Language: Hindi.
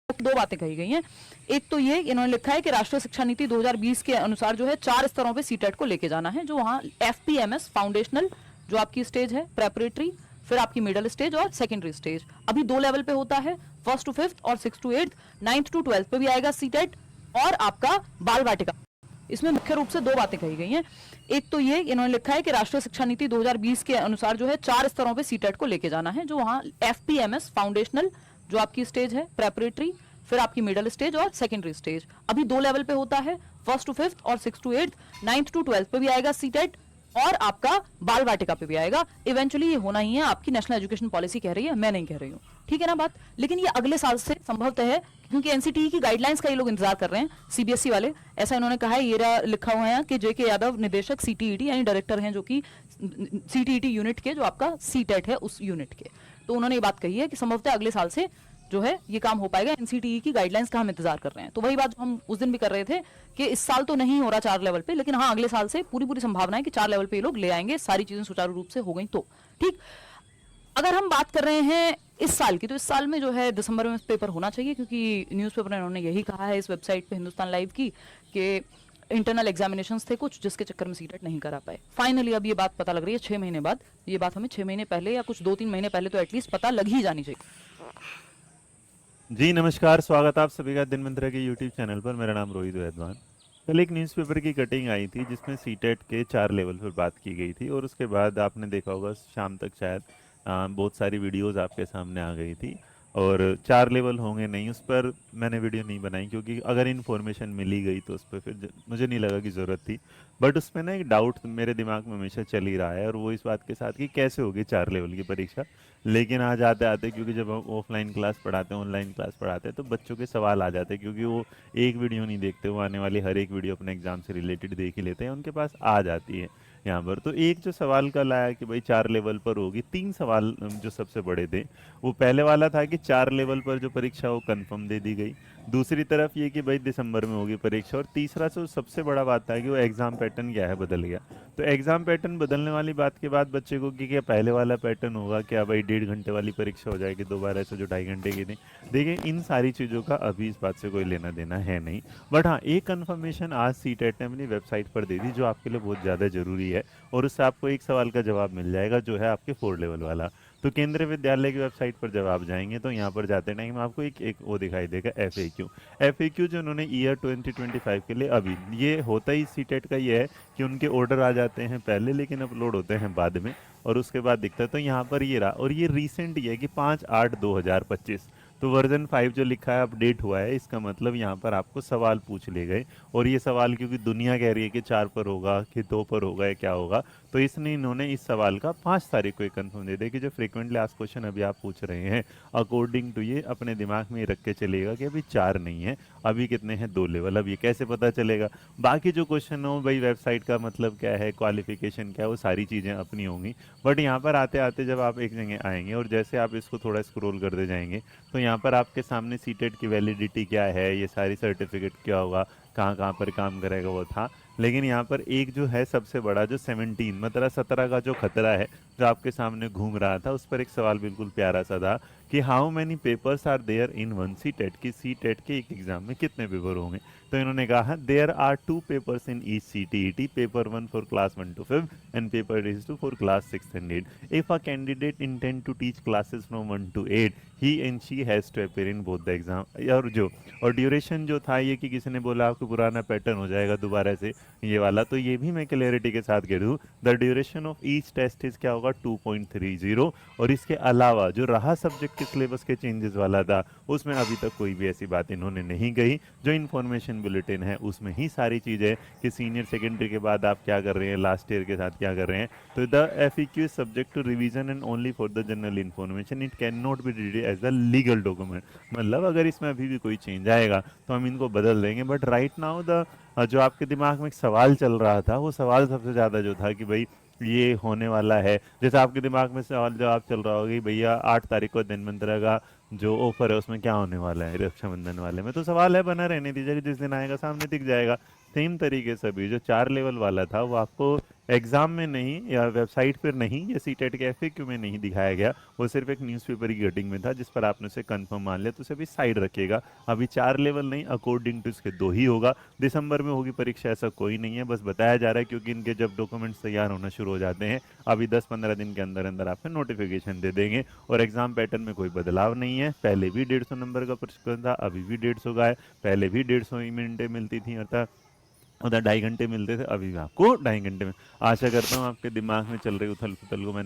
दो बातें कही गई हैं। एक तो ये इन्होंने लिखा है कि राष्ट्रीय शिक्षा नीति 2020 के अनुसार जो है 4 स्तरों पे सीटेट को लेके जाना है, जो वहां एफपीएमएस फाउंडेशनल जो आपकी स्टेज है, प्रेपरेटरी, फिर आपकी मिडिल स्टेज और सेकेंडरी स्टेज, अभी 2 लेवल पे होता है, 1st to 5th और 6th to 8th, 9th to 12th पे भी आएगा सीटेट, और आपका बाल वाटिका। इसमें मुख्य रूप से दो बातें कही गई हैं। एक तो ये इन्होंने लिखा है कि राष्ट्रीय शिक्षा नीति 2020 के अनुसार जो है 4 स्तरों पे सीटेट को लेके जाना है, जो वहां एफपीएमएस फाउंडेशनल जो आपकी स्टेज है, प्रेपरेटरी, फिर आपकी मिडिल स्टेज और सेकेंडरी स्टेज, अभी 2 लेवल पे होता है, 1st to 5th और 6th to 8th, 9th to 12th पे भी आएगा सीटेट, और आपका बाल वाटिका पे भी आएगा। इवेंचुअली ये होना ही है, आपकी नेशनल एजुकेशन पॉलिसी कह रही है, मैं नहीं कह रही हूँ, ठीक है ना बात। लेकिन ये अगले साल से संभवतः है, क्योंकि एनसीटीई की गाइडलाइंस का ये लोग इंतजार कर रहे हैं, सीबीएसई वाले, ऐसा इन्होंने कहा है। ये लिखा हुआ है कि जेके यादव निदेशक सीटीईटी यानी डायरेक्टर हैं, जो कि सीटीईटी यूनिट के, जो आपका सीटेट है उस यूनिट के, तो उन्होंने ये बात कही है कि संभवतः अगले साल से जो है ये काम हो पाएगा। एनसीटीई की गाइडलाइंस का हम इंतजार कर रहे हैं। तो वही बात जो हम उस दिन भी कर रहे थे कि इस साल तो नहीं हो रहा 4 लेवल पे, लेकिन हाँ अगले साल से पूरी संभावना है कि 4 लेवल पे ये लोग ले आएंगे, सारी चीजें सुचारू रूप से हो गई तो ठीक। अगर हम बात कर रहे हैं इस साल की, तो इस साल में जो है दिसंबर में पेपर होना चाहिए, क्योंकि न्यूज़पेपर ने उन्होंने यही कहा है इस वेबसाइट पे हिंदुस्तान लाइव की, कि इंटरनल एग्जामिनेशंस थे कुछ, जिसके चक्कर में सीटेट नहीं करा पाए। फाइनली अब ये बात पता लग रही है 6 महीने बाद। ये बात हमें 6 महीने पहले या कुछ 2-3 महीने पहले तो एटलीस्ट पता लग ही जानी चाहिए। जी नमस्कार, स्वागत आप सभी का दिन मंत्रा के यूट्यूब चैनल पर। मेरा नाम रोहित वैद्वान। कल एक न्यूज़पेपर की कटिंग आई थी जिसमें सीटेट के 4 लेवल पर बात की गई थी, और उसके बाद आपने देखा होगा शाम तक शायद बहुत सारी वीडियोस आपके सामने आ गई थी। और 4 लेवल होंगे नहीं, उस पर मैंने वीडियो नहीं बनाई, क्योंकि अगर इन्फॉर्मेशन मिली गई तो उस पर फिर मुझे नहीं लगा कि ज़रूरत थी। बट उसमें ना एक डाउट मेरे दिमाग में हमेशा चल ही रहा है, और वो इस बात के साथ कि कैसे होगी 4 लेवल की परीक्षा। लेकिन आज आते आते, क्योंकि जब हम ऑफलाइन क्लास पढ़ाते हैं, ऑनलाइन क्लास पढ़ाते हैं, तो बच्चों के सवाल आ जाते हैं, क्योंकि वो एक वीडियो नहीं देखते, वो आने वाली हर एक वीडियो अपने एग्जाम से रिलेटेड देख ही लेते हैं, उनके पास आ जाती है यहाँ पर। तो एक जो सवाल कल आया कि भाई 4 लेवल पर होगी, 3 सवाल जो सबसे बड़े थे, वो पहले वाला था कि 4 लेवल पर जो परीक्षा वो कंफर्म दे दी गई। दूसरी तरफ ये कि भाई दिसंबर में होगी परीक्षा। और तीसरा जो सबसे बड़ा बात था कि वो एग्जाम पैटर्न क्या है, बदल गया। तो एग्जाम पैटर्न बदलने वाली बात के बाद बच्चे को कि क्या पहले वाला पैटर्न होगा, क्या भाई 1.5 घंटे वाली परीक्षा हो जाएगी दोबारा से, जो 2.5 घंटे की थी। देखिए, इन सारी चीज़ों का अभी इस बात से कोई लेना देना है नहीं। बट हाँ, एक कन्फर्मेशन आज सीटेट ने अपनी वेबसाइट पर दे दी, जो आपके लिए बहुत ज़्यादा ज़रूरी है, और उससे आपको एक सवाल का जवाब मिल जाएगा, जो है आपके 4 लेवल वाला। तो केंद्रीय विद्यालय की वेबसाइट पर जब आप जाएंगे तो यहाँ पर जाते टाइम आपको एक वो दिखाई देगा, एफएक्यू जो उन्होंने ईयर 2025 के लिए, अभी ये होता ही सीटेट का ये है कि उनके ऑर्डर आ जाते हैं पहले, लेकिन अपलोड होते हैं बाद में, और उसके बाद दिखता है। तो यहाँ पर ये रहा, और ये रिसेंट ये है कि 5/8/2025, तो वर्जन 5 जो लिखा है अपडेट हुआ है। इसका मतलब यहाँ पर आपको सवाल पूछ लिए गए, और ये सवाल क्योंकि दुनिया कह रही है कि 4 पर होगा कि 2 पर होगा या क्या होगा, तो इसने इन्होंने इस सवाल का 5 तारीख को एक कंफर्म दे दिया कि जो फ्रीक्वेंटली आस्क्ड क्वेश्चन अभी आप पूछ रहे हैं, अकॉर्डिंग टू ये अपने दिमाग में रख के चलेगा कि अभी 4 नहीं है, अभी कितने हैं, 2 लेवल। अब ये कैसे पता चलेगा? बाकी जो क्वेश्चन हो भाई, वेबसाइट का मतलब क्या है, क्वालिफिकेशन क्या है, वो सारी चीज़ें अपनी होंगी। बट यहाँ पर आते आते जब आप एक जगह आएंगे, और जैसे आप इसको थोड़ा स्क्रॉल करते जाएंगे, तो यहाँ पर आपके सामने सीटेट की वैलिडिटी क्या है, ये सारी सर्टिफिकेट क्या होगा, कहाँ कहाँ पर काम करेगा, वो था। लेकिन यहाँ पर एक जो है सबसे बड़ा, जो 17 मतलब 17 का जो खतरा है, जो आपके सामने घूम रहा था, उस पर एक सवाल बिल्कुल प्यारा सा था कि how many papers are there in one CTET, की सीटेट के एक एग्जाम में कितने पेपर होंगे। तो इन्होंने कहा there are 2 papers in each CTET, paper 1 for class 1 to 5 and paper 2 for class 6 and 8। If a candidate intend to teach classes from 1 to 8, he and she has to appear in both the exam. और ड्यूरेशन जो था ये, कि किसी ने बोला आपको पुराना पैटर्न हो जाएगा दोबारा से ये वाला, तो ये भी मैं क्लियरिटी के साथ कह दूँ, the duration of each test is क्या होगा, 2.30। और इसके अलावा जो रहा सब्जेक्ट के सिलेबस के चेंजेस वाला था, उसमें अभी तक कोई भी ऐसी बात इन्होंने नहीं कही। जो इन्फॉर्मेशन बुलेटिन है उसमें ही सारी चीज़ें कि सीनियर सेकेंडरी के बाद आप क्या कर रहे हैं, लास्ट ईयर के साथ क्या कर रहे हैं। तो the FAQ is subject to revision and only for the general information, it can not be treated as a legal document. मतलब अगर इसमें अभी भी कोई चेंज आएगा तो हम इनको बदल देंगे। बट राइट नाउ द जो आपके दिमाग में एक सवाल चल रहा था, वो सवाल सबसे ज़्यादा जो था कि भाई ये होने वाला है, जैसे आपके दिमाग में सवाल जवाब चल रहा होगा कि भैया 8 तारीख को दिन मंत्रा का जो ऑफर है उसमें क्या होने वाला है, रक्षाबंधन वाले में। तो सवाल है, बना रहने दीजिए, जिस दिन आएगा सामने दिख जाएगा। सेम तरीके से भी जो 4 लेवल वाला था, वो आपको एग्जाम में नहीं या वेबसाइट पर नहीं या सीटेट के एफएक्यू में नहीं दिखाया गया, वो सिर्फ एक न्यूज़पेपर की कटिंग में था जिस पर आपने उसे कंफर्म मान लिया, तो उसे अभी साइड रखिएगा। अभी 4 लेवल नहीं, अकॉर्डिंग टू इसके 2 ही होगा। दिसंबर में होगी परीक्षा ऐसा कोई नहीं है, बस बताया जा रहा है क्योंकि इनके जब डॉक्यूमेंट्स तैयार होना शुरू हो जाते हैं अभी 10-15 दिन के अंदर अंदर आपको नोटिफिकेशन दे देंगे। और एग्जाम पैटर्न में कोई बदलाव नहीं है, पहले भी 150 नंबर का प्रश्न था, अभी भी 150 का है। पहले भी 150 मिनटें मिलती थी, अर्थात उधर 2.5 घंटे मिलते थे, अभी भी आपको 2.5 घंटे में। आशा करता हूँ आपके दिमाग में चल रही उथल पुथल को मैंने